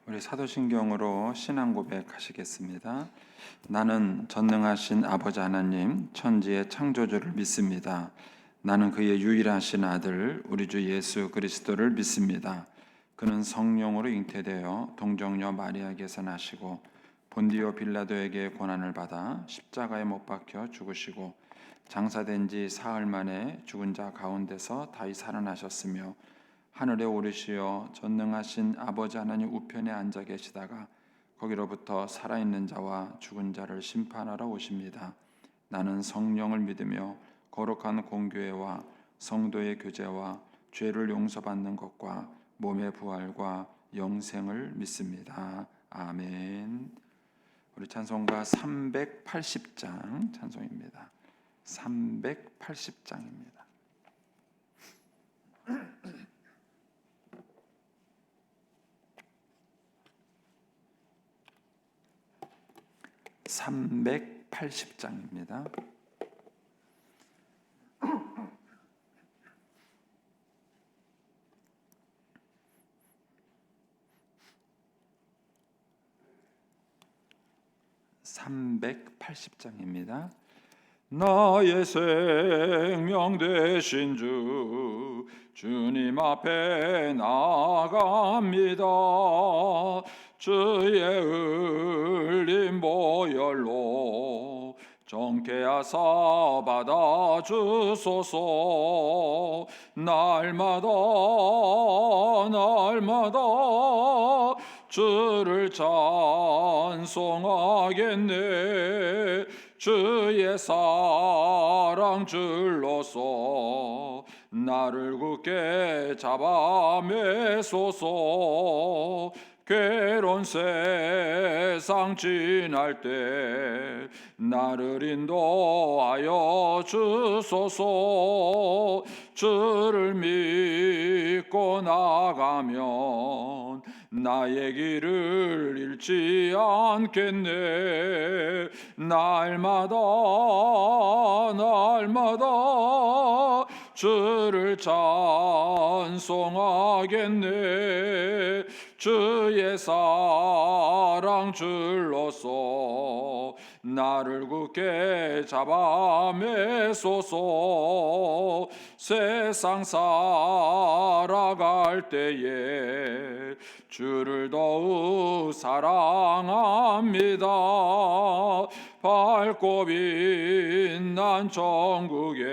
우리 사도신경으로 신앙 고백하시겠습니다. 나는 전능하신 아버지 하나님 천지의 창조주를 믿습니다. 나는 그의 유일하신 아들 우리 주 예수 그리스도를 믿습니다. 그는 성령으로 잉태되어 동정녀 마리아에게서 나시고 본디오 빌라도에게 고난을 받아 십자가에 못 박혀 죽으시고 장사된 지 사흘 만에 죽은 자 가운데서 다시 살아나셨으며 하늘에 오르시어 전능하신 아버지 하나님 우편에 앉아 계시다가 거기로부터 살아있는 자와 죽은 자를 심판하러 오십니다. 나는 성령을 믿으며 거룩한 공교회와 성도의 교제와 죄를 용서받는 것과 몸의 부활과 영생을 믿습니다. 아멘. 우리 찬송가 380장 찬송입니다. 380장입니다. 380장입니다. (380장입니다) 나의 생명 되신 주 주님 앞에 나아갑니다. 주의 흘린 보혈로 정케 하사 받아주소서. 날마다 주를 찬송하겠네. 주의 사랑 줄로서 나를 굳게 잡아 매소서. 괴로운 세상 지날 때 나를 인도하여 주소서. 주를 믿고 나가면 나의 길을 잃지 않겠네. 날마다 주를 찬송하겠네. 주의 사랑 줄로서 나를 굳게 잡아 매소서. 세상 살아갈 때에 주를 더욱 사랑합니다. 밝고 빛난 천국에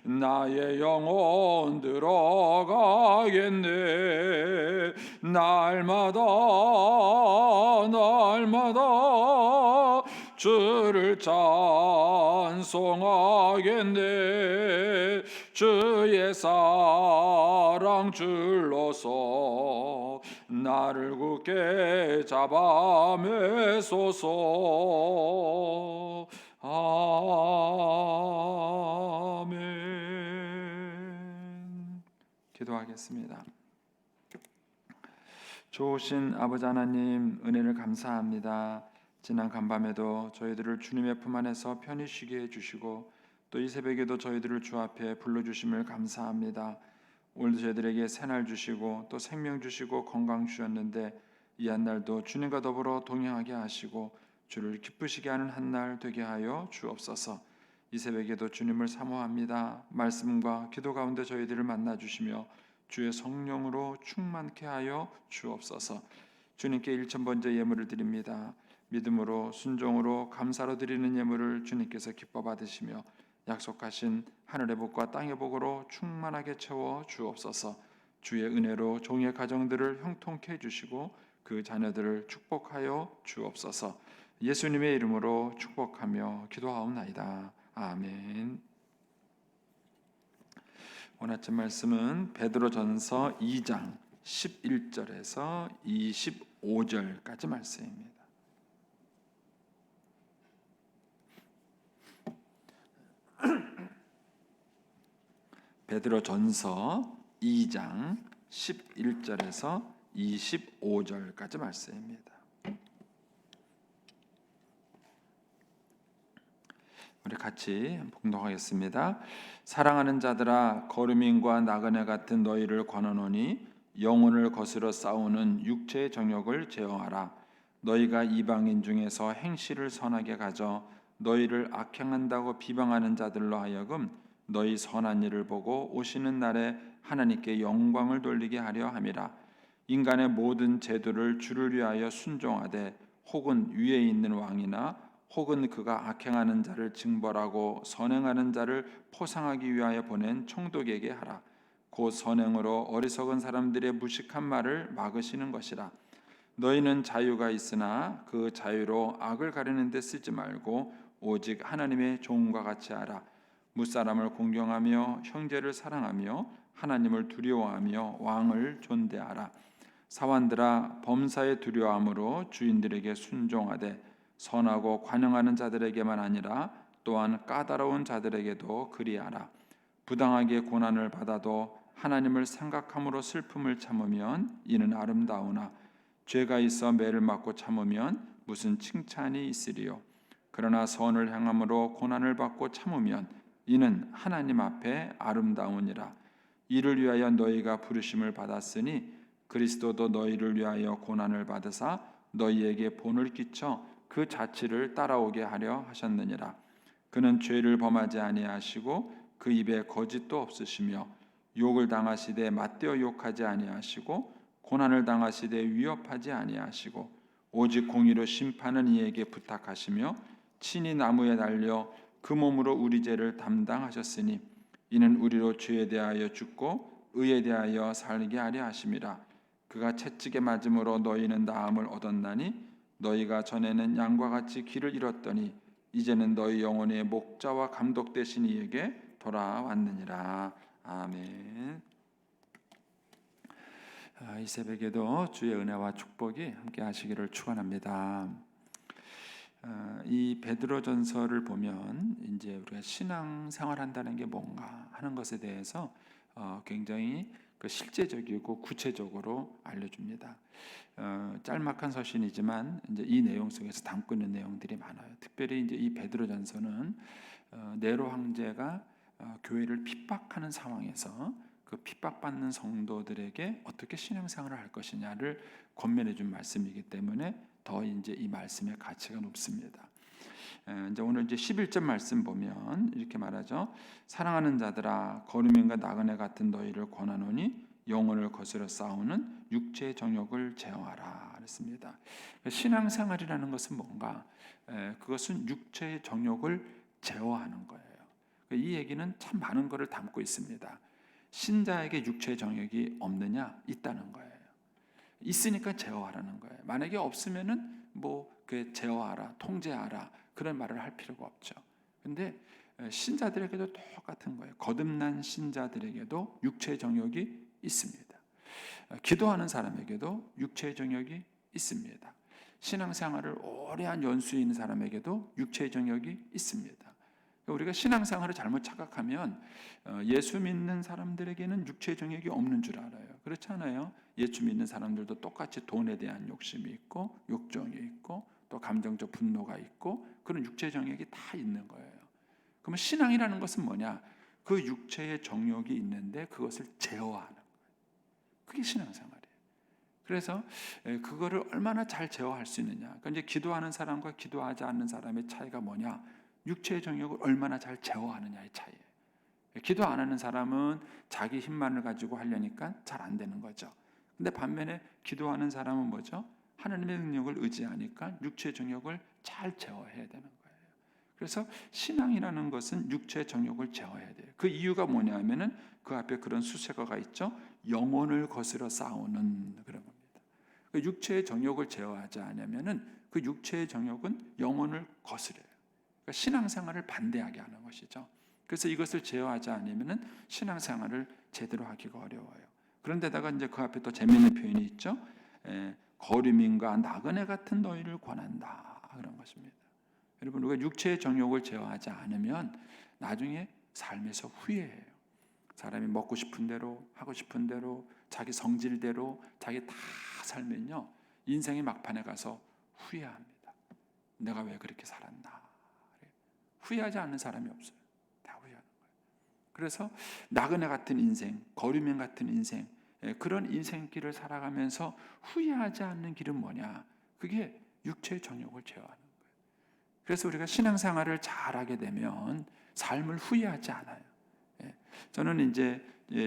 나의 영혼 들어가겠네. 날마다 주를 찬송하겠네. 주의 사랑 줄로서 나를 굳게 잡아 매소서. 아멘. 기도하겠습니다. 좋으신 아버지 하나님, 은혜를 감사합니다. 지난 간밤에도 저희들을 주님의 품 안에서 편히 쉬게 해주시고 또 이 새벽에도 저희들을 주 앞에 불러주심을 감사합니다. 오늘도 저희들에게 새날 주시고 또 생명 주시고 건강 주셨는데 이 한날도 주님과 더불어 동행하게 하시고 주를 기쁘시게 하는 한날 되게 하여 주옵소서. 이 새벽에도 주님을 사모합니다. 말씀과 기도 가운데 저희들을 만나 주시며 주의 성령으로 충만케 하여 주옵소서. 주님께 일천번째 예물을 드립니다. 믿음으로 순종으로 감사로 드리는 예물을 주님께서 기뻐 받으시며 약속하신 하늘의 복과 땅의 복으로 충만하게 채워 주옵소서. 주의 은혜로 종의 가정들을 형통케 해주시고 그 자녀들을 축복하여 주옵소서. 예수님의 이름으로 축복하며 기도하옵나이다. 아멘. 오늘 아침 말씀은 베드로전서 2장 11절에서 25절까지 말씀입니다. 베드로전서 2장 11절에서 25절까지 말씀입니다. 우리 같이 봉독하겠습니다. 사랑하는 자들아, 거루민과 나그네 같은 너희를 권하노니 영혼을 거스러 싸우는 육체의 정욕을 제어하라. 너희가 이방인 중에서 행실을 선하게 가져 너희를 악행한다고 비방하는 자들로 하여금 너희 선한 일을 보고 오시는 날에 하나님께 영광을 돌리게 하려 함이라. 인간의 모든 제도를 주를 위하여 순종하되 혹은 위에 있는 왕이나 혹은 그가 악행하는 자를 징벌하고 선행하는 자를 포상하기 위하여 보낸 총독에게 하라. 곧 선행으로 어리석은 사람들의 무식한 말을 막으시는 것이라. 너희는 자유가 있으나 그 자유로 악을 가리는 데 쓰지 말고 오직 하나님의 종과 같이 하라. 무사람을 공경하며 형제를 사랑하며 하나님을 두려워하며 왕을 존대하라. 사환들아, 범사에 두려워함으로 주인들에게 순종하되 선하고 관용하는 자들에게만 아니라 또한 까다로운 자들에게도 그리하라. 부당하게 고난을 받아도 하나님을 생각함으로 슬픔을 참으면 이는 아름다우나 죄가 있어 매를 맞고 참으면 무슨 칭찬이 있으리요. 그러나 선을 행함으로 고난을 받고 참으면 이는 하나님 앞에 아름다우니라. 이를 위하여 너희가 부르심을 받았으니 그리스도도 너희를 위하여 고난을 받으사 너희에게 본을 끼쳐 그 자취를 따라오게 하려 하셨느니라. 그는 죄를 범하지 아니하시고 그 입에 거짓도 없으시며 욕을 당하시되 맞대어 욕하지 아니하시고 고난을 당하시되 위협하지 아니하시고 오직 공의로 심판은 이에게 부탁하시며 친히 나무에 달려 그 몸으로 우리 죄를 담당하셨으니 이는 우리로 죄에 대하여 죽고 의에 대하여 살게 하려 하심이라. 그가 채찍에 맞음으로 너희는 나음을 얻었나니 너희가 전에는 양과 같이 길을 잃었더니 이제는 너희 영혼의 목자와 감독 되신 이에게 돌아왔느니라. 아멘. 이 새벽에도 주의 은혜와 축복이 함께 하시기를 축원합니다. 이 베드로전서를 보면 이제 우리가 신앙 생활한다는 게 뭔가 하는 것에 대해서 굉장히 실제적이고 구체적으로 알려줍니다. 짤막한 서신이지만 이제 이 내용 속에서 담고 있는 내용들이 많아요. 특별히 이제 이 베드로전서는 네로 황제가 교회를 핍박하는 상황에서 그 핍박받는 성도들에게 어떻게 신앙생활을 할 것이냐를 권면해 준 말씀이기 때문에 더 이제 이 말씀의 가치가 높습니다. 이제 오늘 이제 11절 말씀 보면 이렇게 말하죠. 사랑하는 자들아, 거루민과 나그네 같은 너희를 권하노니 영혼을 거스려 싸우는 육체의 정욕을 제어하라 그랬습니다. 신앙생활이라는 것은 뭔가? 그것은 육체의 정욕을 제어하는 거예요. 이 얘기는 참 많은 것을 담고 있습니다. 신자에게 육체의 정욕이 없느냐? 있다는 거예요. 있으니까 제어하라는 거예요. 만약에 없으면은 그 제어하라, 통제하라 그런 말을 할 필요가 없죠. 근데 신자들에게도 똑같은 거예요. 거듭난 신자들에게도 육체의 정욕이 있습니다. 기도하는 사람에게도 육체의 정욕이 있습니다. 신앙생활을 오래 한 연수에 있는 사람에게도 육체의 정욕이 있습니다. 우리가 신앙생활을 잘못 착각하면 예수 믿는 사람들에게는 육체의 정욕이 없는 줄 알아요. 그렇지 않아요? 예수 믿는 사람들도 똑같이 돈에 대한 욕심이 있고 욕정이 있고 또 감정적 분노가 있고 그런 육체의 정욕이 다 있는 거예요. 그러면 신앙이라는 것은 뭐냐? 그 육체의 정욕이 있는데 그것을 제어하는 거예요. 그게 신앙생활이에요. 그래서 그거를 얼마나 잘 제어할 수 있느냐. 그러니까 이제 기도하는 사람과 기도하지 않는 사람의 차이가 뭐냐? 육체의 정욕을 얼마나 잘 제어하느냐의 차이예요. 기도 안 하는 사람은 자기 힘만을 가지고 하려니까 잘 안 되는 거죠. 근데 반면에 기도하는 사람은 뭐죠? 하나님의 능력을 의지하니까 육체의 정욕을 잘 제어해야 되는 거예요. 그래서 신앙이라는 것은 육체의 정욕을 제어해야 돼요. 그 이유가 뭐냐면은 그 앞에 그런 수식어가 있죠. 영혼을 거스러 싸우는 그런 겁니다. 그 육체의 정욕을 제어하지 않으면은 그 육체의 정욕은 영혼을 거스려요. 그러니까 신앙생활을 반대하게 하는 것이죠. 그래서 이것을 제어하지 않으면은 신앙생활을 제대로 하기가 어려워요. 그런데다가 이제 그 앞에 또 재미있는 표현이 있죠. 거류민과 나그네 같은 너희를 권한다 그런 것입니다. 여러분 우리가 육체의 정욕을 제어하지 않으면 나중에 삶에서 후회해요. 사람이 먹고 싶은 대로 하고 싶은 대로 자기 성질대로 자기 다 살면요 인생의 막판에 가서 후회합니다. 내가 왜 그렇게 살았나. 후회하지 않는 사람이 없어요. 다 후회하는 거예요. 그래서 나그네 같은 인생, 거류민 같은 인생, 그런 인생길을 살아가면서 후회하지 않는 길은 뭐냐? 그게 육체의 정욕을 제어하는 거예요. 그래서 우리가 신앙생활을 잘하게 되면 삶을 후회하지 않아요. 저는 이제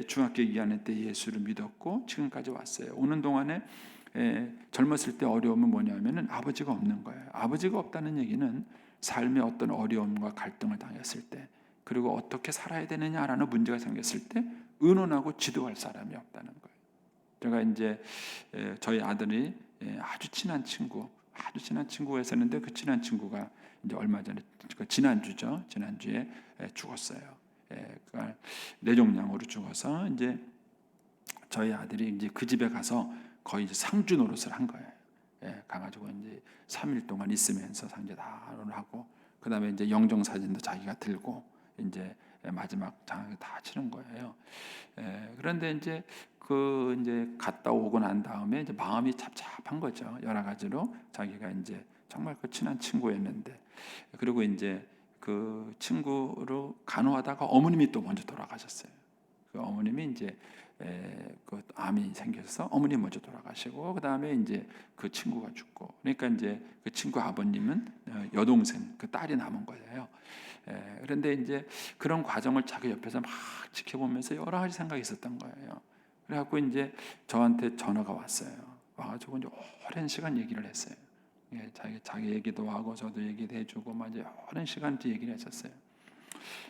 중학교 2학년 때 예수를 믿었고 지금까지 왔어요. 오는 동안에 젊었을 때 어려움은 뭐냐면은 아버지가 없는 거예요. 아버지가 없다는 얘기는 삶의 어떤 어려움과 갈등을 당했을 때, 그리고 어떻게 살아야 되느냐라는 문제가 생겼을 때 의논하고 지도할 사람이 없다는 거예요. 제가 이제 저희 아들이 아주 친한 친구가 있었는데 그 친한 친구가 이제 얼마 전에 지난주에 죽었어요. 그러니까 뇌종양으로 죽어서 이제 저희 아들이 이제 그 집에 가서 거의 이제 상주 노릇을 한 거예요. 가가지고 이제 3일 동안 있으면서 상주 다 하고, 그 다음에 이제 영정 사진도 자기가 들고 이제 마지막 장을 다 치는 거예요. 그런데 이제 이제 갔다 오고 난 다음에 이제 마음이 답답한 거죠. 여러 가지로 자기가 이제 정말 그 친한 친구였는데, 그리고 이제 그 친구로 간호하다가 어머님이 또 먼저 돌아가셨어요. 그 어머님이 이제 그 암이 생겨서 어머니 먼저 돌아가시고, 그 다음에 이제 그 친구가 죽고, 그러니까 이제 그 친구 아버님은 여동생 그 딸이 남은 거예요. 그런데 이제 그런 과정을 자기 옆에서 막 지켜보면서 여러 가지 생각이 있었던 거예요. 그래갖고 이제 저한테 전화가 왔어요. 와가지고 이제 오랜 시간 얘기를 했어요. 자기 얘기도 하고 저도 얘기도 해주고 막 이제 오랜 시간 얘기를 했었어요.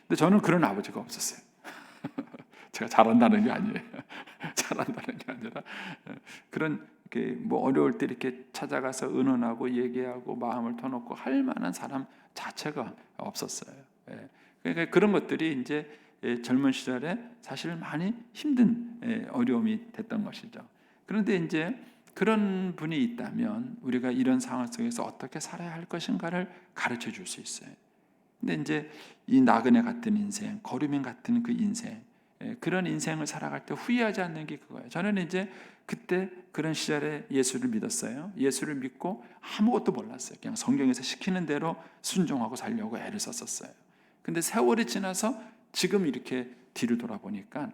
근데 저는 그런 아버지가 없었어요. 제가 잘한다는 게 아니에요. 잘한다는 게 아니라 그런 뭐 어려울 때 이렇게 찾아가서 의논하고 얘기하고 마음을 터놓고 할 만한 사람 자체가 없었어요. 그러니까 그런 것들이 이제 젊은 시절에 사실 많이 힘든 어려움이 됐던 것이죠. 그런데 이제 그런 분이 있다면 우리가 이런 상황 속에서 어떻게 살아야 할 것인가를 가르쳐 줄 수 있어요. 근데 이제 이 나그네 같은 인생, 거류민 같은 그 인생, 그런 인생을 살아갈 때 후회하지 않는 게 그거예요. 저는 이제 그때 그런 시절에 예수를 믿었어요. 예수를 믿고 아무것도 몰랐어요. 그냥 성경에서 시키는 대로 순종하고 살려고 애를 썼었어요. 근데 세월이 지나서 지금 이렇게 뒤를 돌아보니까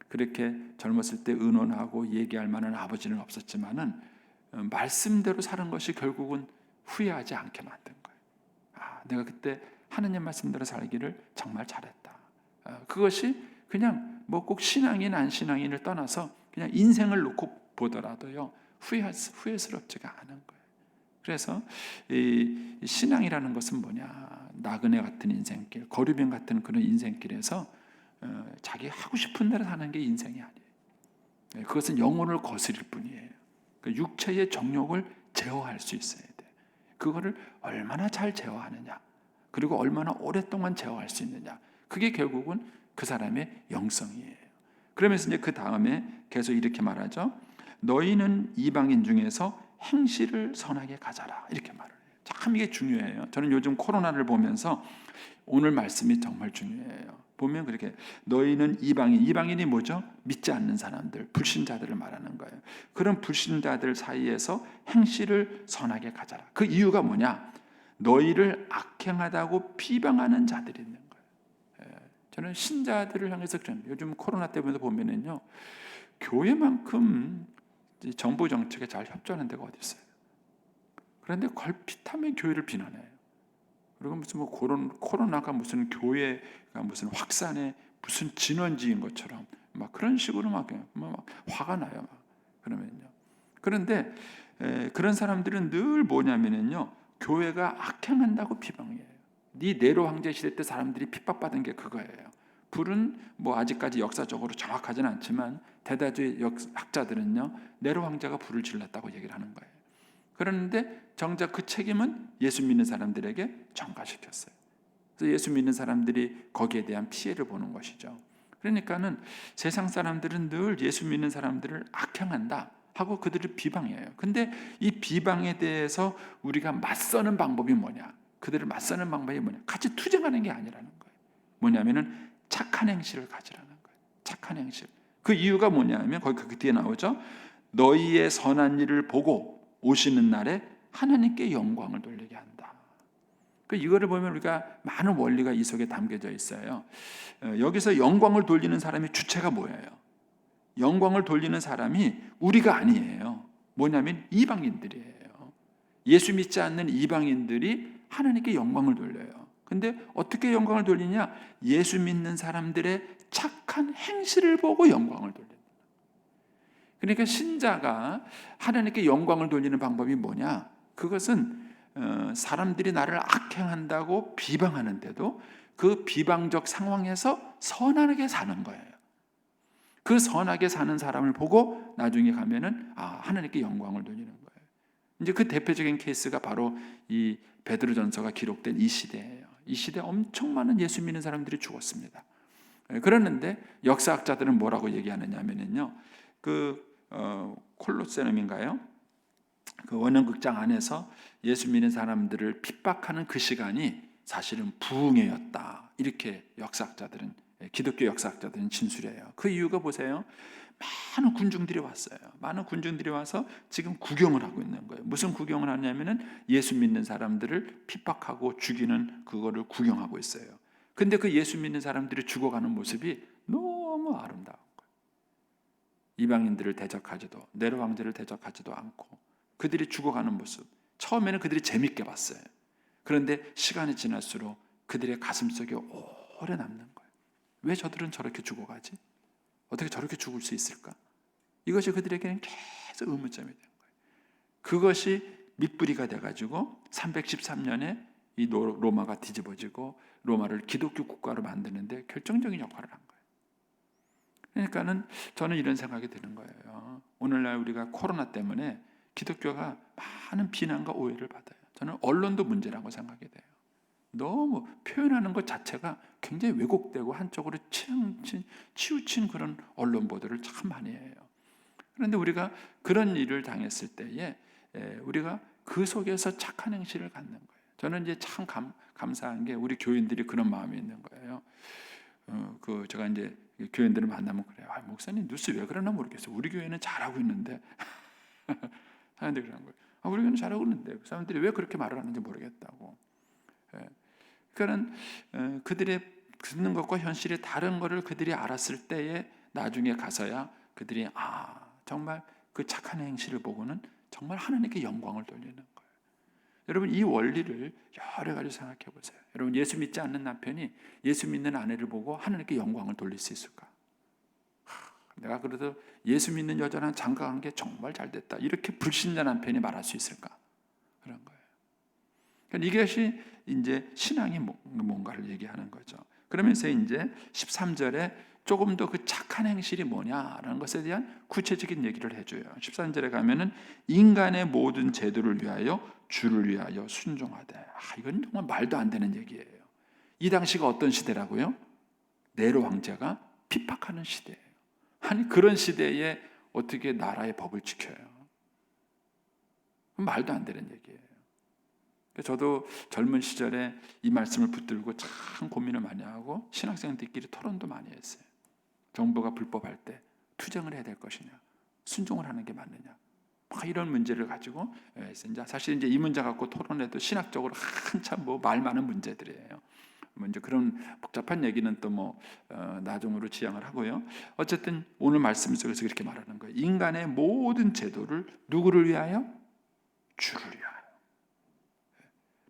그렇게 젊었을 때 의논하고 얘기할 만한 아버지는 없었지만은 말씀대로 사는 것이 결국은 후회하지 않게 만든 거예요. 내가 그때 하느님 말씀대로 살기를 정말 잘했다. 그것이 그냥 뭐 꼭 신앙인 안 신앙인을 떠나서 그냥 인생을 놓고 보더라도요 후회스럽지가 않은 거예요. 그래서 이 신앙이라는 것은 뭐냐, 나그네 같은 인생길, 거류병 같은 그런 인생길에서 자기 하고 싶은 대로 사는 게 인생이 아니에요. 그것은 영혼을 거스릴 뿐이에요. 그러니까 육체의 정욕을 제어할 수 있어야 돼. 그거를 얼마나 잘 제어하느냐, 그리고 얼마나 오랫동안 제어할 수 있느냐, 그게 결국은 그 사람의 영성이에요. 그러면서 이제 그 다음에 계속 이렇게 말하죠. 너희는 이방인 중에서 행실을 선하게 가져라, 이렇게 말을 해요. 참 이게 중요해요. 저는 요즘 코로나를 보면서 오늘 말씀이 정말 중요해요. 보면 그렇게 너희는 이방인이 뭐죠? 믿지 않는 사람들, 불신자들을 말하는 거예요. 그런 불신자들 사이에서 행실을 선하게 가져라. 그 이유가 뭐냐? 너희를 악행하다고 비방하는 자들이 있는 거예요. 저는 신자들을 향해서 그래요. 요즘 코로나 때문에 보면은요, 교회만큼 정부 정책에 잘 협조하는 데가 어디 있어요? 그런데 걸핏하면 교회를 비난해요. 그리고 무슨 뭐 코로나가 무슨 교회가 무슨 확산의 무슨 진원지인 것처럼 막 그런 식으로 막 화가 나요. 그러면요. 그런데 그런 사람들은 늘 뭐냐면은요, 교회가 악행한다고 비방해요. 네 네로 황제 시대 때 사람들이 핍박받은 게 그거예요. 불은 뭐 아직까지 역사적으로 정확하지는 않지만 대다수의 학자들은요, 네로 황제가 불을 질렀다고 얘기를 하는 거예요. 그런데 정작 그 책임은 예수 믿는 사람들에게 전가시켰어요. 그래서 예수 믿는 사람들이 거기에 대한 피해를 보는 것이죠. 그러니까는 세상 사람들은 늘 예수 믿는 사람들을 악행한다 하고 그들을 비방해요. 근데 이 비방에 대해서 우리가 맞서는 방법이 뭐냐? 그들을 맞서는 방법이 뭐냐? 같이 투쟁하는 게 아니라는 거예요. 뭐냐면은 착한 행실을 가지라는 거예요. 착한 행실. 그 이유가 뭐냐면 거기 그 뒤에 나오죠. 너희의 선한 일을 보고 오시는 날에 하나님께 영광을 돌리게 한다. 이거를 보면 우리가 많은 원리가 이 속에 담겨져 있어요. 여기서 영광을 돌리는 사람의 주체가 뭐예요? 영광을 돌리는 사람이 우리가 아니에요. 뭐냐면 이방인들이에요. 예수 믿지 않는 이방인들이 하나님께 영광을 돌려요. 근데 어떻게 영광을 돌리냐? 예수 믿는 사람들의 착한 행실을 보고 영광을 돌립니다. 그러니까 신자가 하나님께 영광을 돌리는 방법이 뭐냐? 그것은 사람들이 나를 악행한다고 비방하는데도 그 비방적 상황에서 선하게 사는 거예요. 그 선하게 사는 사람을 보고 나중에 가면은 하나님께 영광을 돌리는 거예요. 이제 그 대표적인 케이스가 바로 이 베드로전서가 기록된 이 시대예요. 이 시대에 엄청 많은 예수 믿는 사람들이 죽었습니다. 그랬는데 역사학자들은 뭐라고 얘기하느냐면요, 콜로세움인가요? 그 원형극장 안에서 예수 믿는 사람들을 핍박하는 그 시간이 사실은 부흥회였다. 이렇게 역사학자들은, 기독교 역사학자들은 진술해요. 그 이유가 보세요. 많은 군중들이 왔어요. 많은 군중들이 와서 지금 구경을 하고 있는 거예요. 무슨 구경을 하냐면은 예수 믿는 사람들을 핍박하고 죽이는 그거를 구경하고 있어요. 근데 그 예수 믿는 사람들이 죽어가는 모습이 너무 아름다운 거예요. 이방인들을 대적하지도, 네로 황제를 대적하지도 않고 그들이 죽어가는 모습, 처음에는 그들이 재밌게 봤어요. 그런데 시간이 지날수록 그들의 가슴속에 오래 남는 거예요. 왜 저들은 저렇게 죽어가지? 어떻게 저렇게 죽을 수 있을까? 이것이 그들에게는 계속 의문점이 된 거예요. 그것이 밑뿌리가 돼가지고 313년에 이 로마가 뒤집어지고 로마를 기독교 국가로 만드는데 결정적인 역할을 한 거예요. 그러니까는 저는 이런 생각이 드는 거예요. 오늘날 우리가 코로나 때문에 기독교가 많은 비난과 오해를 받아요. 저는 언론도 문제라고 생각이 돼요. 너무 표현하는 것 자체가 굉장히 왜곡되고 한쪽으로 치우친 그런 언론 보도를 참 많이 해요. 그런데 우리가 그런 일을 당했을 때에 우리가 그 속에서 착한 행실을 갖는 거예요. 저는 이제 참 감사한 게 우리 교인들이 그런 마음이 있는 거예요. 제가 이제 교인들을 만나면 그래요. 목사님 뉴스 왜 그러나 모르겠어요. 우리 교회는 잘하고 있는데 하는데 그런 거예요. 우리 교회는 잘하고 있는데 그 사람들이 왜 그렇게 말을 하는지 모르겠다고. 그러니까 그들의 듣는 것과 현실이 다른 것을 그들이 알았을 때에 나중에 가서야 그들이 정말 그 착한 행실을 보고는 정말 하나님께 영광을 돌리는 거예요. 여러분 이 원리를 여러 가지 생각해 보세요. 여러분 예수 믿지 않는 남편이 예수 믿는 아내를 보고 하나님께 영광을 돌릴 수 있을까? 내가 그래도 예수 믿는 여자랑 장가간 게 정말 잘 됐다. 이렇게 불신자 남편이 말할 수 있을까? 그런 거예요. 그러니까 이것이 이제 신앙이 뭔가를 얘기하는 거죠. 그러면서 이제 13절에 조금 더 그 착한 행실이 뭐냐라는 것에 대한 구체적인 얘기를 해줘요. 13절에 가면은 인간의 모든 제도를 위하여 주를 위하여 순종하되. 이건 정말 말도 안 되는 얘기예요. 이 당시가 어떤 시대라고요? 네로 황제가 핍박하는 시대예요. 아니 그런 시대에 어떻게 나라의 법을 지켜요? 말도 안 되는 얘기예요. 저도 젊은 시절에 이 말씀을 붙들고 참 고민을 많이 하고 신학생들끼리 토론도 많이 했어요. 정부가 불법할 때 투쟁을 해야 될 것이냐, 순종을 하는 게 맞느냐, 이런 문제를 가지고 사실 이제 이 문제 갖고 토론해도 신학적으로 한참 말 많은 문제들이에요. 먼저 그런 복잡한 얘기는 또 나중으로 지향을 하고요. 어쨌든 오늘 말씀 속에서 이렇게 말하는 거예요. 인간의 모든 제도를 누구를 위하여? 주를 위하여.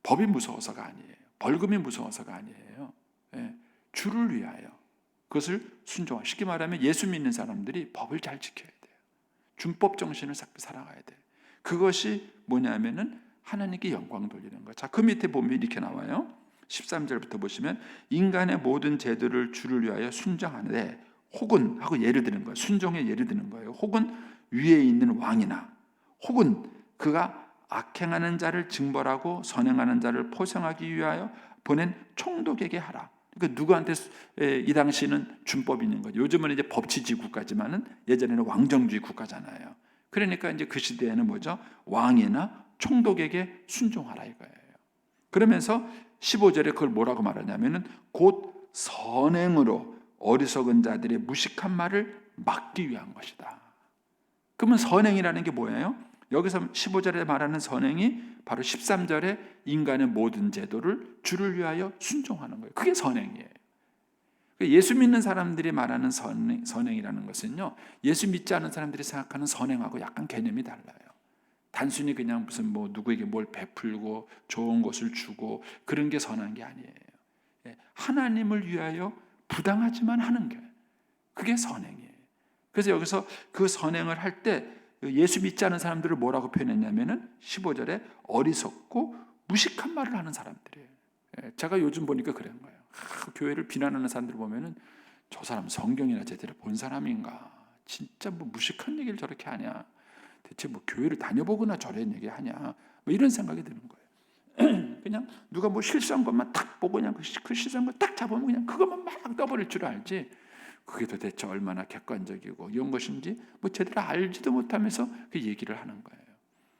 법이 무서워서가 아니에요. 벌금이 무서워서가 아니에요. 주를 위하여. 그것을 순종하. 쉽게 말하면 예수 믿는 사람들이 법을 잘 지켜야 돼요. 준법 정신을 살아가야 돼요. 그것이 뭐냐면은 하나님께 영광 돌리는 거. 자, 그 밑에 보면 이렇게 나와요. 13절부터 보시면 인간의 모든 제도를 주를 위하여 순종하는데 혹은 하고 예를 드는 거예요. 순종에 예를 드는 거예요. 혹은 위에 있는 왕이나 혹은 그가 악행하는 자를 징벌하고 선행하는 자를 포성하기 위하여 보낸 총독에게 하라. 그러니까 누구한테 이 당시는 준법이 있는 거죠. 요즘은 이제 법치주의 국가지만은 예전에는 왕정주의 국가잖아요. 그러니까 이제 그 시대에는 뭐죠? 왕이나 총독에게 순종하라 이거예요. 그러면서 15절에 그걸 뭐라고 말하냐면은 곧 선행으로 어리석은 자들의 무식한 말을 막기 위한 것이다. 그러면 선행이라는 게 뭐예요? 여기서 15절에 말하는 선행이 바로 13절에 인간의 모든 제도를 주를 위하여 순종하는 거예요. 그게 선행이에요. 예수 믿는 사람들이 말하는 선행이라는 것은요, 예수 믿지 않은 사람들이 생각하는 선행하고 약간 개념이 달라요. 단순히 그냥 무슨 뭐 누구에게 뭘 베풀고 좋은 것을 주고 그런 게 선한 게 아니에요. 하나님을 위하여 부당하지만 하는 게, 그게 선행이에요. 그래서 여기서 그 선행을 할 때 예수 믿지 않은 사람들을 뭐라고 표현했냐면은 15절에 어리석고 무식한 말을 하는 사람들이에요. 제가 요즘 보니까 그런 거예요. 교회를 비난하는 사람들 보면은 저 사람 성경이나 제대로 본 사람인가? 진짜 뭐 무식한 얘기를 저렇게 하냐? 대체 뭐 교회를 다녀보거나 저런 얘기하냐? 뭐 이런 생각이 드는 거예요. 그냥 누가 뭐 실수한 것만 딱 보고 그냥 그 실수한 걸 딱 잡으면 그냥 그것만 막 떠버릴 줄 알지. 그게 도대체 얼마나 객관적이고 이런 것인지 뭐 제대로 알지도 못하면서 그 얘기를 하는 거예요.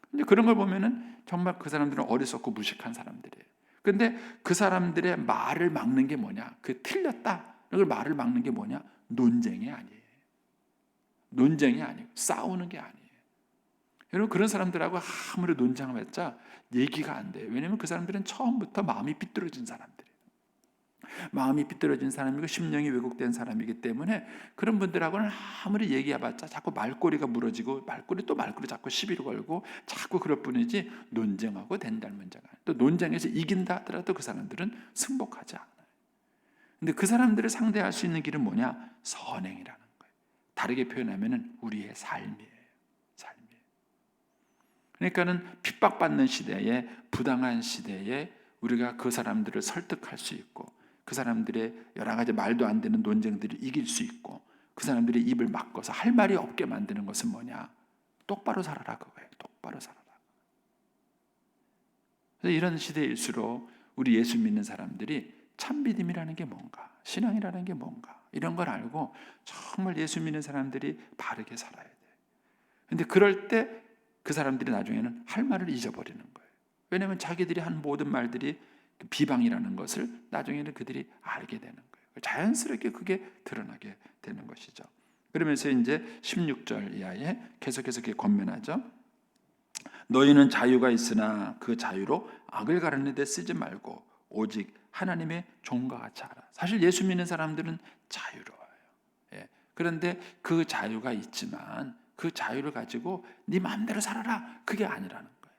근데 그런 걸 보면은 정말 그 사람들은 어리석고 무식한 사람들이에요. 근데 그 사람들의 말을 막는 게 뭐냐? 그 틀렸다. 이걸 말을 막는 게 뭐냐? 논쟁이 아니에요. 논쟁이 아니고 싸우는 게 아니에요. 여러분 그런 사람들하고 아무리 논쟁해봤자 얘기가 안 돼요. 왜냐하면 그 사람들은 처음부터 마음이 삐뚤어진 사람들이에요. 마음이 삐뚤어진 사람이고 심령이 왜곡된 사람이기 때문에 그런 분들하고는 아무리 얘기해봤자 자꾸 말꼬리가 물어지고 말꼬리 자꾸 시비를 걸고 자꾸 그럴 뿐이지 논쟁하고 된다는 문제가 아니에요. 또 논쟁에서 이긴다 하더라도 그 사람들은 승복하지 않아요. 근데 그 사람들을 상대할 수 있는 길은 뭐냐? 선행이라는 거예요. 다르게 표현하면 우리의 삶이에요. 그러니까는 핍박받는 시대에, 부당한 시대에 우리가 그 사람들을 설득할 수 있고 그 사람들의 여러 가지 말도 안 되는 논쟁들을 이길 수 있고 그 사람들의 입을 막고서 할 말이 없게 만드는 것은 뭐냐? 똑바로 살아라 그거예요. 똑바로 살아라. 그래서 이런 시대일수록 우리 예수 믿는 사람들이 참 믿음이라는 게 뭔가, 신앙이라는 게 뭔가 이런 걸 알고 정말 예수 믿는 사람들이 바르게 살아야 돼요. 근데 그럴 때 그 사람들이 나중에는 할 말을 잊어버리는 거예요. 왜냐하면 자기들이 한 모든 말들이 비방이라는 것을 나중에는 그들이 알게 되는 거예요. 자연스럽게 그게 드러나게 되는 것이죠. 그러면서 이제 16절 이하에 계속해서 그렇게 권면하죠. 너희는 자유가 있으나 그 자유로 악을 가르는 데 쓰지 말고 오직 하나님의 종과 같이 하라. 사실 예수 믿는 사람들은 자유로워요. 그런데 그 자유가 있지만 그 자유를 가지고 네 마음대로 살아라 그게 아니라는 거예요.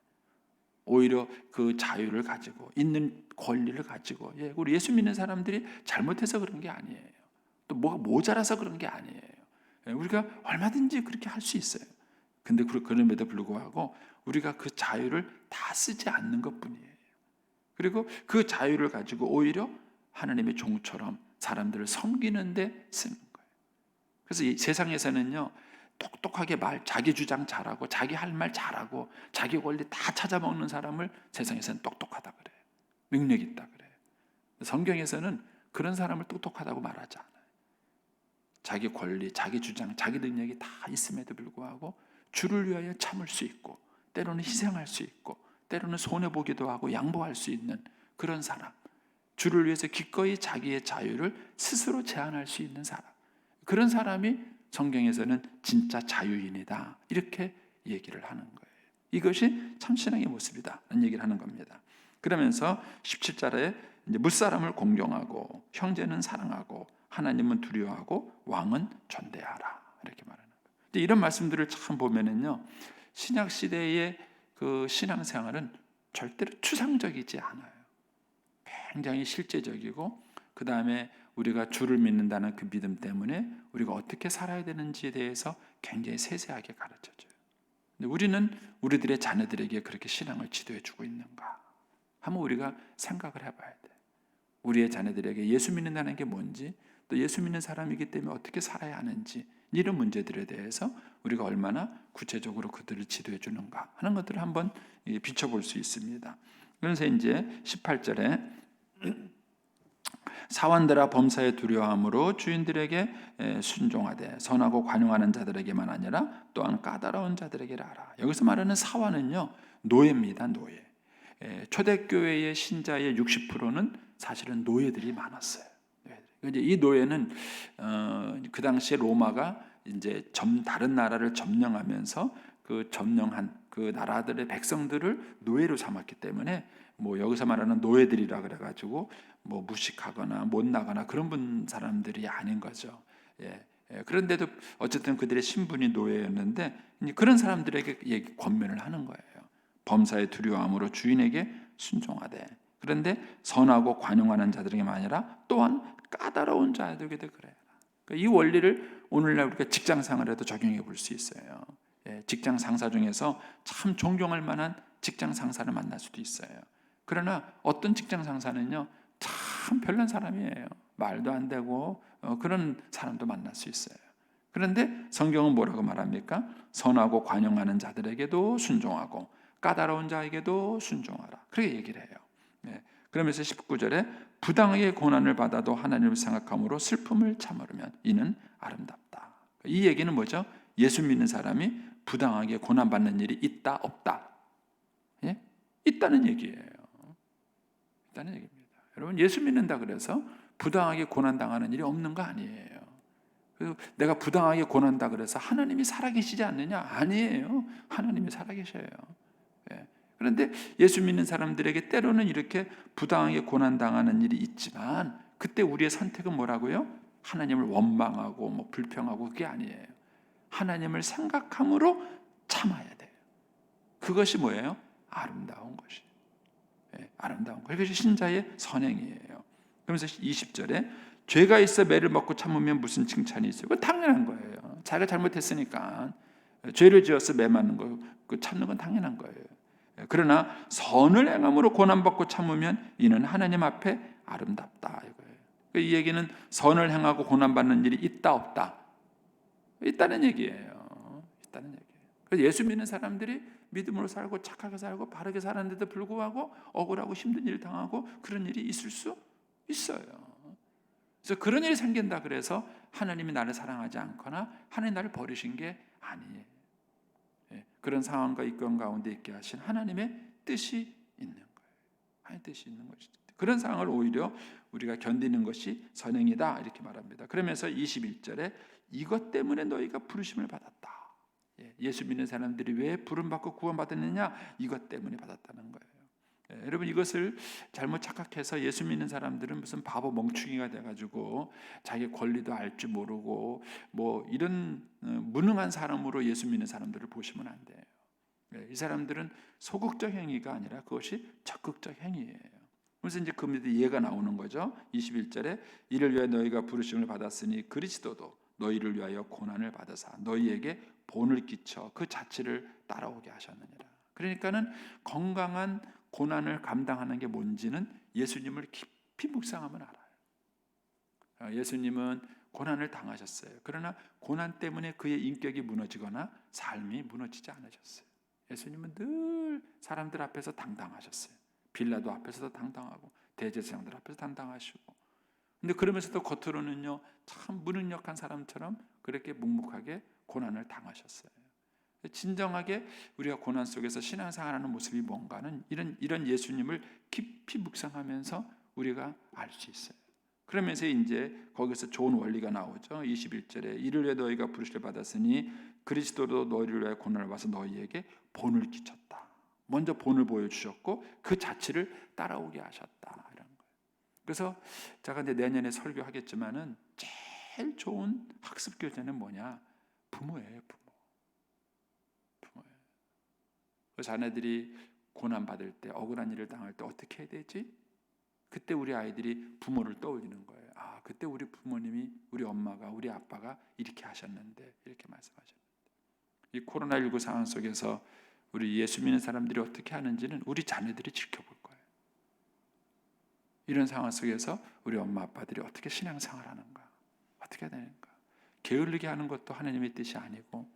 오히려 그 자유를 가지고 있는 권리를 가지고 우리 예수 믿는 사람들이 잘못해서 그런 게 아니에요. 또 뭐가 모자라서 그런 게 아니에요. 우리가 얼마든지 그렇게 할 수 있어요. 근데 그럼에도 불구하고 우리가 그 자유를 다 쓰지 않는 것뿐이에요. 그리고 그 자유를 가지고 오히려 하나님의 종처럼 사람들을 섬기는 데 쓰는 거예요. 그래서 이 세상에서는요, 똑똑하게 자기 주장 잘하고 자기 할 말 잘하고 자기 권리 다 찾아먹는 사람을 세상에서는 똑똑하다 그래요. 능력 있다 그래요. 성경에서는 그런 사람을 똑똑하다고 말하지 않아요. 자기 권리, 자기 주장, 자기 능력이 다 있음에도 불구하고 주를 위하여 참을 수 있고 때로는 희생할 수 있고 때로는 손해보기도 하고 양보할 수 있는 그런 사람, 주를 위해서 기꺼이 자기의 자유를 스스로 제한할 수 있는 사람, 그런 사람이 성경에서는 진짜 자유인이다 이렇게 얘기를 하는 거예요. 이것이 참 신앙의 모습이다 라는 얘기를 하는 겁니다. 그러면서 17절에 이제 무사람을 공경하고 형제는 사랑하고 하나님은 두려워하고 왕은 존대하라 이렇게 말하는 거예요. 근데 이런 말씀들을 참 보면은요, 신약 시대의 그 신앙생활은 절대로 추상적이지 않아요. 굉장히 실제적이고 그 다음에 우리가 주를 믿는다는 그 믿음 때문에 우리가 어떻게 살아야 되는지에 대해서 굉장히 세세하게 가르쳐줘요. 근데 우리는 우리들의 자녀들에게 그렇게 신앙을 지도해주고 있는가 한번 우리가 생각을 해봐야 돼요. 우리의 자녀들에게 예수 믿는다는 게 뭔지, 또 예수 믿는 사람이기 때문에 어떻게 살아야 하는지, 이런 문제들에 대해서 우리가 얼마나 구체적으로 그들을 지도해 주는가 하는 것들을 한번 비춰볼 수 있습니다. 그래서 이제 18절에 사원들아 범사에 두려워함으로 주인들에게 순종하되 선하고 관용하는 자들에게만 아니라 또한 까다로운 자들에게라 하라. 여기서 말하는 사원은요, 노예입니다. 노예. 초대교회의 신자의 60%는 사실은 노예들이 많았어요. 이제 이 노예는 그 당시에 로마가 이제 다른 나라를 점령하면서 그 점령한 그 나라들의 백성들을 노예로 삼았기 때문에 뭐 여기서 말하는 노예들이라 그래가지고 뭐 무식하거나 못나거나 그런 사람들이 아닌 거죠. 그런데도 어쨌든 그들의 신분이 노예였는데 그런 사람들에게 권면을 하는 거예요. 범사에 두려워함으로 주인에게 순종하되. 그런데 선하고 관용하는 자들에게만 아니라 또한 까다로운 자들에게도 그래요. 이 원리를 오늘날 우리가 직장 생활에도 적용해 볼 수 있어요. 직장 상사 중에서 참 존경할 만한 직장 상사를 만날 수도 있어요. 그러나 어떤 직장 상사는요, 참 별난 사람이에요. 말도 안 되고 그런 사람도 만날 수 있어요. 그런데 성경은 뭐라고 말합니까? 선하고 관용하는 자들에게도 순종하고 까다로운 자에게도 순종하라. 그렇게 얘기를 해요. 그러면서 19절에 부당하게 고난을 받아도 하나님을 생각함으로 슬픔을 참으려면 이는 아름답다. 이 얘기는 뭐죠? 예수 믿는 사람이 부당하게 고난받는 일이 있다 없다? 있다는 얘기예요. 있다는 얘기입니다. 여러분, 예수 믿는다 그래서 부당하게 고난당하는 일이 없는 거 아니에요. 그리고 내가 부당하게 고난다 그래서 하나님이 살아계시지 않느냐? 아니에요. 하나님이 살아계셔요. 그런데 예수 믿는 사람들에게 때로는 이렇게 부당하게 고난당하는 일이 있지만 그때 우리의 선택은 뭐라고요? 하나님을 원망하고 뭐 불평하고 그게 아니에요. 하나님을 생각함으로 참아야 돼요. 그것이 뭐예요? 아름다운 것이. 아름다운 것. 그것이 신자의 선행이에요. 그러면서 20절에 죄가 있어 매를 먹고 참으면 무슨 칭찬이 있어요? 그건 당연한 거예요. 자기가 잘못했으니까 죄를 지어서 매 맞는 거, 그 참는 건 당연한 거예요. 그러나 선을 행함으로 고난받고 참으면 이는 하나님 앞에 아름답다 이거예요. 이 얘기는 선을 행하고 고난받는 일이 있다 없다? 있다는 얘기예요. 있다는 얘기예요. 그래서 예수 믿는 사람들이 믿음으로 살고 착하게 살고 바르게 살았는데도 불구하고 억울하고 힘든 일을 당하고 그런 일이 있을 수 있어요. 그래서 그런 일이 생긴다 그래서 하나님이 나를 사랑하지 않거나 하나님 나를 버리신 게 아니에요. 그런 상황과 이권 가운데 있게 하신 하나님의 뜻이 있는 거예요. 하나님의 뜻이 있는 것이죠. 그런 상황을 오히려 우리가 견디는 것이 선행이다 이렇게 말합니다. 그러면서 21절에 이것 때문에 너희가 부르심을 받았다. 예수 믿는 사람들이 왜 부름받고 구원받았느냐? 이것 때문에 받았다는 거예요. 여러분, 이것을 잘못 착각해서 예수 믿는 사람들은 무슨 바보 멍충이가 돼가지고 자기 권리도 알 줄 모르고 뭐 이런 무능한 사람으로 예수 믿는 사람들을 보시면 안 돼요. 이 사람들은 소극적 행위가 아니라 그것이 적극적 행위예요. 그래서 이제 그 밑에 예가 나오는 거죠. 21절에 이를 위하여 너희가 부르심을 받았으니 그리스도도 너희를 위하여 고난을 받으사 너희에게 본을 끼쳐 그 자취를 따라오게 하셨느니라. 그러니까는 건강한 고난을 감당하는 게 뭔지는 예수님을 깊이 묵상하면 알아요. 예수님은 고난을 당하셨어요. 그러나 고난 때문에 그의 인격이 무너지거나 삶이 무너지지 않으셨어요. 예수님은 늘 사람들 앞에서 당당하셨어요. 빌라도 앞에서도 당당하고 대제사장들 앞에서 당당하시고. 근데 그러면서도 겉으로는요 참 무능력한 사람처럼 그렇게 묵묵하게 고난을 당하셨어요. 진정하게 우리가 고난 속에서 신앙생활하는 모습이 뭔가는 이런 예수님을 깊이 묵상하면서 우리가 알 수 있어요. 그러면서 이제 거기서 좋은 원리가 나오죠. 21절에 이를 위해 너희가 부르심을 받았으니 그리스도도 너희를 위해 고난을 받아서 너희에게 본을 끼쳤다. 먼저 본을 보여주셨고 그 자취를 따라오게 하셨다. 이런 거예요. 그래서 제가 이제 내년에 설교하겠지만은 제일 좋은 학습 교재는 뭐냐? 부모예요, 부모. 그 자녀들이 고난 받을 때, 억울한 일을 당할 때 어떻게 해야 되지? 그때 우리 아이들이 부모를 떠올리는 거예요. 아, 그때 우리 부모님이, 우리 엄마가, 우리 아빠가 이렇게 하셨는데, 이렇게 말씀하셨는데. 이 코로나19 상황 속에서 우리 예수 믿는 사람들이 어떻게 하는지는 우리 자녀들이 지켜볼 거예요. 이런 상황 속에서 우리 엄마 아빠들이 어떻게 신앙생활하는가, 어떻게 해야 되는가. 게을르게 하는 것도 하나님의 뜻이 아니고,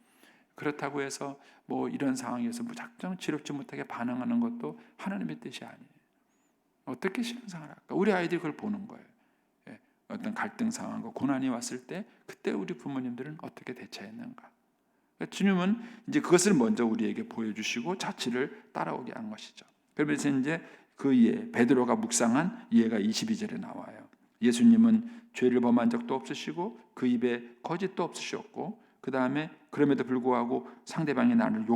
그렇다고 해서 뭐 이런 상황에서 무작정 지럽지 못하게 반응하는 것도 하나님의 뜻이 아니에요. 어떻게 신앙생활할까? 우리 아이들이 그걸 보는 거예요. 어떤 갈등 상황과 고난이 왔을 때 그때 우리 부모님들은 어떻게 대처했는가? 그러니까 주님은 이제 그것을 먼저 우리에게 보여주시고 자취를 따라오게 한 것이죠. 그러면서 이제 그 예, 베드로가 묵상한 예가 22절에 나와요. 예수님은 죄를 범한 적도 없으시고 그 입에 거짓도 없으셨고 그 다음에 그럼에도 불구하고 상대방이 나를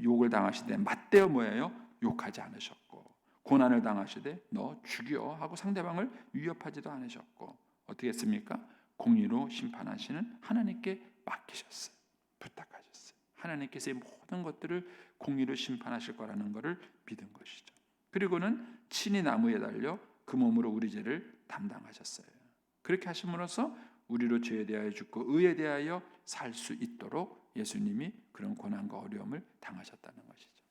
욕을 당하시되 맞대어 뭐예요? 욕하지 않으셨고 고난을 당하시되 너 죽여 하고 상대방을 위협하지도 않으셨고 어떻게 했습니까? 공의로 심판하시는 하나님께 맡기셨어요. 부탁하셨어요. 하나님께서 이 모든 것들을 공의로 심판하실 거라는 것을 믿은 것이죠. 그리고는 친히 나무에 달려 그 몸으로 우리 죄를 담당하셨어요. 그렇게 하심으로써 우리로 죄에 대하여 죽고 의에 대하여 살 수 있도록 예수님이 그런 고난과 어려움을 당하셨다는 것이죠.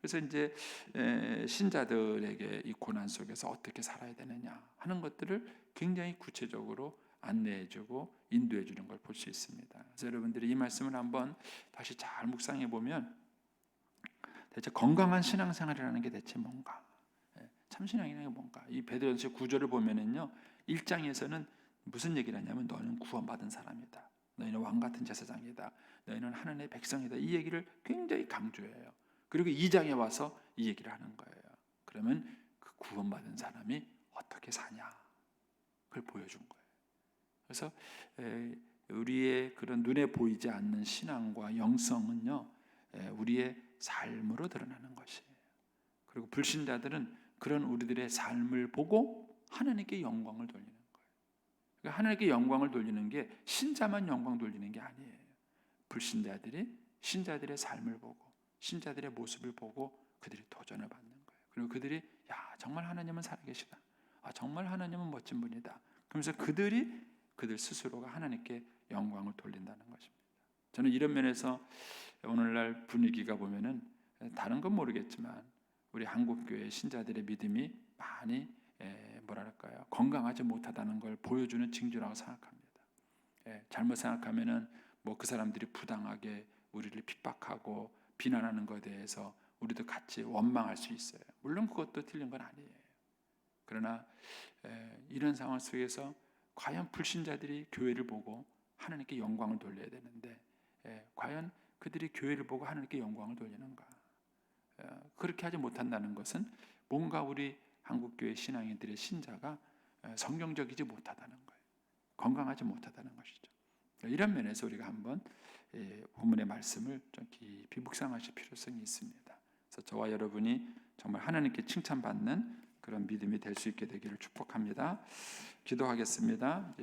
그래서 이제 신자들에게 이 고난 속에서 어떻게 살아야 되느냐 하는 것들을 굉장히 구체적으로 안내해주고 인도해주는 걸 볼 수 있습니다. 그래서 여러분들이 이 말씀을 한번 다시 잘 묵상해 보면 대체 건강한 신앙생활이라는 게 대체 뭔가? 참 신앙이라는 게 뭔가? 이 베드로전서 9절을 보면은요, 1장에서는 무슨 얘기를 하냐면 너는 구원받은 사람이다. 너희는 왕 같은 제사장이다. 너희는 하나님의 백성이다. 이 얘기를 굉장히 강조해요. 그리고 2장에 와서 이 얘기를 하는 거예요. 그러면 그 구원받은 사람이 어떻게 사냐? 그걸 보여준 거예요. 그래서 우리의 그런 눈에 보이지 않는 신앙과 영성은요, 우리의 삶으로 드러나는 것이에요. 그리고 불신자들은 그런 우리들의 삶을 보고 하나님께 영광을 돌리는 거예요. 그러니까 하나님께 영광을 돌리는 게 신자만 영광 돌리는 게 아니에요. 불신자들이 신자들의 삶을 보고 신자들의 모습을 보고 그들이 도전을 받는 거예요. 그리고 그들이 정말 하나님은 살아계시다. 정말 하나님은 멋진 분이다. 그러면서 그들 스스로가 하나님께 영광을 돌린다는 것입니다. 저는 이런 면에서 오늘날 분위기가 보면은 다른 건 모르겠지만 우리 한국교회 신자들의 믿음이 많이 건강하지 못하다는 걸 보여주는 징조라고 생각합니다. 잘못 생각하면은 뭐 그 사람들이 부당하게 우리를 핍박하고 비난하는 것에 대해서 우리도 같이 원망할 수 있어요. 물론 그것도 틀린 건 아니에요. 그러나 이런 상황 속에서 과연 불신자들이 교회를 보고 하나님께 영광을 돌려야 되는데 과연 그들이 교회를 보고 하나님께 영광을 돌리는가? 그렇게 하지 못한다는 것은 뭔가 우리 한국교회 신앙인들의 신자가 성경적이지 못하다는 거예요. 건강하지 못하다는 것이죠. 이런 면에서 우리가 한번 본문의 말씀을 좀 깊이 묵상하실 필요성이 있습니다. 그래서 저와 여러분이 정말 하나님께 칭찬받는 그런 믿음이 될 수 있게 되기를 축복합니다. 기도하겠습니다.